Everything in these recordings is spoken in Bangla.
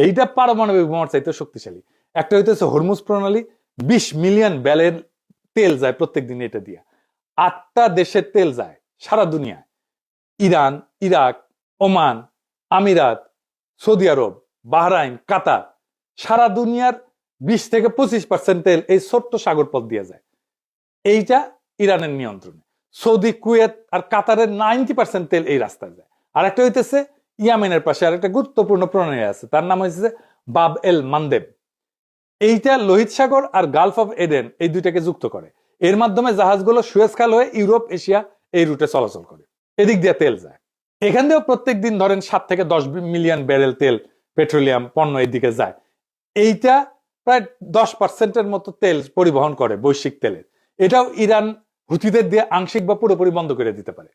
এইটা পারমাণবিক বোমার চাইতে শক্তিশালী। একটা হইতেছে হরমুজ প্রণালী, 20 মিলিয়ন ব্যারেল তেল যায় প্রত্যেক দিন এটা দিয়ে। 8টা দেশের তেল যায় সারা দুনিয়ায়, ইরান, ইরাক, ওমান, আমিরাত, সৌদি আরব, বাহরাইন, কাতার, সারা দুনিয়ার 20 থেকে 25% তেল এই ছোট্ট সাগর পথ দিয়ে যায়। এইটা ইরানের নিয়ন্ত্রণে। সৌদি, কুয়েত আর কাতারের 90% তেল এই রাস্তায় যায়। আর একটা হইতেছে ইয়ামেনের পাশে আর একটা গুরুত্বপূর্ণ প্রণালী আছে, তার নাম হচ্ছে বাব এল মানদেব। এইটা লোহিত সাগর আর গালফ অফ এডেন এই দুইটাকে যুক্ত করে। এর মাধ্যমে জাহাজগুলো সুয়েজ খাল হয়ে ইউরোপ, এশিয়া এই রুটে চলাচল করে। এদিক দিয়ে তেল যায়। এখান দিয়েও প্রত্যেক দিন ধরেন 7 থেকে 10 মিলিয়ন ব্যারেল তেল, পেট্রোলিয়াম পণ্য এদিকে যায়। এইটা প্রায় 10%-এর মতো তেল পরিবহন করে বৈশ্বিক তেলের। এটাও ইরান হুথিদের দিয়ে আংশিক বা পুরোপুরি বন্ধ করে দিতে পারে।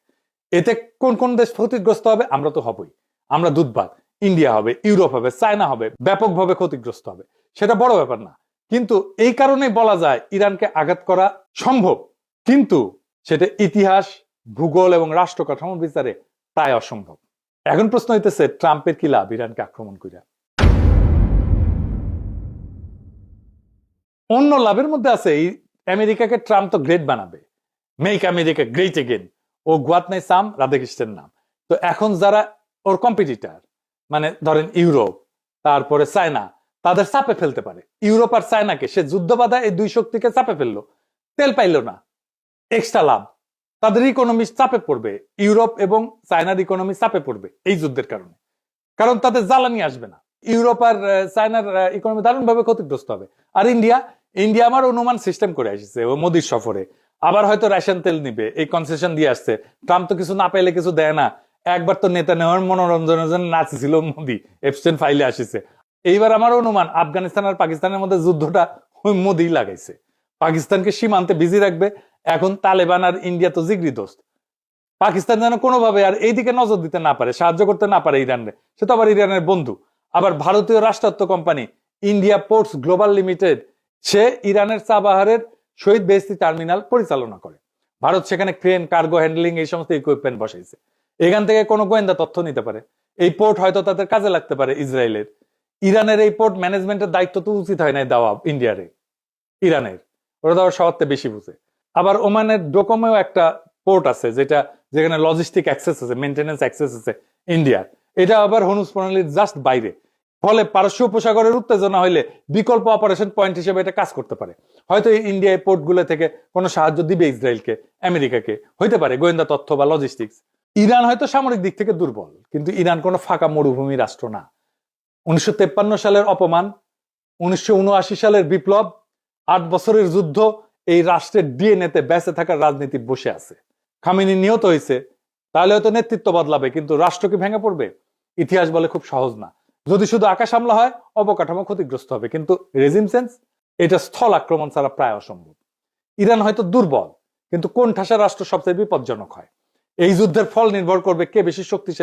এতে কোন কোন দেশ ক্ষতিগ্রস্ত হবে? আমরা তো হবই, আমরা দুধবাদ। ইন্ডিয়া হবে, ইউরোপ হবে, চায়না হবে, ব্যাপকভাবে ক্ষতিগ্রস্ত হবে। সেটা বড় ব্যাপার না, কিন্তু এই কারণেই বলা যায় ইরানকে আঘাত করা সম্ভব, কিন্তু সেটা ইতিহাস, ভূগোল এবং রাষ্ট্র কাঠামো বিচারে প্রায় অসম্ভব। এখন প্রশ্ন হইতেছে, ট্রাম্পের কি লাভ ইরানকে আক্রমণ করে? অন্য লাভের মধ্যে আছে আমেরিকাকে ট্রাম্প তো গ্রেট বানাবে, মেক আমেরিকা গ্রেট এগেন। ও গুয়াতনাই সাম রাধাকৃষ্ণের নাম। তো এখন যারা ওর কম্পিটিটর, মানে ধরেন ইউরোপ, তারপরে চায়না, তাদের চাপে ফেলতে পারে। ইউরোপ আর চায়নাকে সে যুদ্ধ বাধা এই দুই শক্তিকে চাপে ফেললো, তেল পাইল না, এক্সট্রা লাভ। তাদের ইকোনমি চাপে পড়বে, ইউরোপ এবং চায়নার ইকোনমি চাপে পড়বে এই যুদ্ধের কারণে, কারণ তাদের জ্বালানি আসবে না। ইউরোপ আর চায়নার ইকোনমি দারুণ ভাবে ক্ষতিগ্রস্ত হবে। আর ইন্ডিয়া আমার অনুমান সিস্টেম করে আসছে ও মোদির সফরে, আবার হয়তো রাশিয়ান তেল নিবে, এই কনসেশন দিয়ে আসছে। ট্রাম্প তো কিছু না পাইলে কিছু দেয় না। একবার তো নেতা নেওয়ার মনোরঞ্জনের জন্য নাচছিল মোদি, এপস্টেইন ফাইলে আসিছে। এইবার আমার অনুমান আফগানিস্তান আর পাকিস্তানের মধ্যে যুদ্ধটা ওই মোদি লাগাইছে, পাকিস্তানকে সীমান্তে বিজি রাখবে। এখন তালেবান আর ইন্ডিয়া তো জিগরি দোস্ত, পাকিস্তান যেন কোনোভাবে আর এইদিকে নজর দিতে না পারে, সাহায্য করতে না পারে ইরানের। সে তো আবার ইরানের বন্ধু। আবার ভারতীয় রাষ্ট্রায়ত্ত company India ports global limited, সে ইরানের চাবাহারের শহীদ বেহেশতি টার্মিনাল পরিচালনা করে। ভারত সেখানে ক্রেন, কার্গো হ্যান্ডলিং এই সমস্ত ইকুইপমেন্ট বসাইছে। এখান থেকে কোনো গোয়েন্দা তথ্য নিতে পারে। এই পোর্ট হয়তো তাদের কাজে লাগতে পারে ইসরায়েলের। ইরানের এই পোর্ট ম্যানেজমেন্টের দায়িত্ব তো উচিত হয় নাই দেওয়া ইন্ডিয়ারে, ইরানের। ওরা দেওয়ার সবার বেশি বুঝে। আবার ওমানের ডোকোমেও একটা পোর্ট আছে যেখানে লজিস্টিক অ্যাক্সেস আছে, মেইনটেনেন্স অ্যাক্সেস আছে ইন্ডিয়ার। এটা আবার হরমুজ প্রণালীর জাস্ট বাইরে। ফলে পারস্য উপসাগরের উত্তেজনা হইলে বিকল্প অপারেশন পয়েন্ট হিসেবে এটা কাজ করতে পারে। হয়তো ইন্ডিয়া এই পোর্টগুলো থেকে কোনো সাহায্য দিবে ইসরায়েলকে, আমেরিকাকে, হইতে পারে গোয়েন্দা তথ্য বা লজিস্টিক্স। ইরান হয়তো সামরিক দিক থেকে দুর্বল, কিন্তু ইরান কোনো ফাঁকা মরুভূমি রাষ্ট্র না। 1953 সালের অপমান, 1979 সালের বিপ্লব, 8 বছরের যুদ্ধ এই রাষ্ট্রের ডিএনএতে বেঁচে থাকার রাজনীতি বসে আছে। খামেনি নিহত হয়েছে, তাহলে হয়তো নেতৃত্ব বদলাবে, কিন্তু রাষ্ট্র কি ভেঙে পড়বে? ইতিহাস বলে খুব সহজ না। যদি শুধু আকাশ হামলা হয়, অবকাঠামো ক্ষতিগ্রস্ত হবে, কিন্তু রেজিম চেঞ্জ এটা স্থল আক্রমণ ছাড়া প্রায় অসম্ভব। ইরান হয়তো দুর্বল, কিন্তু কোন ঠাসা রাষ্ট্র সবচেয়ে বিপজ্জনক হয়? এই যুদ্ধের ফল নির্ভর করবে কে বেশি শক্তিশালী।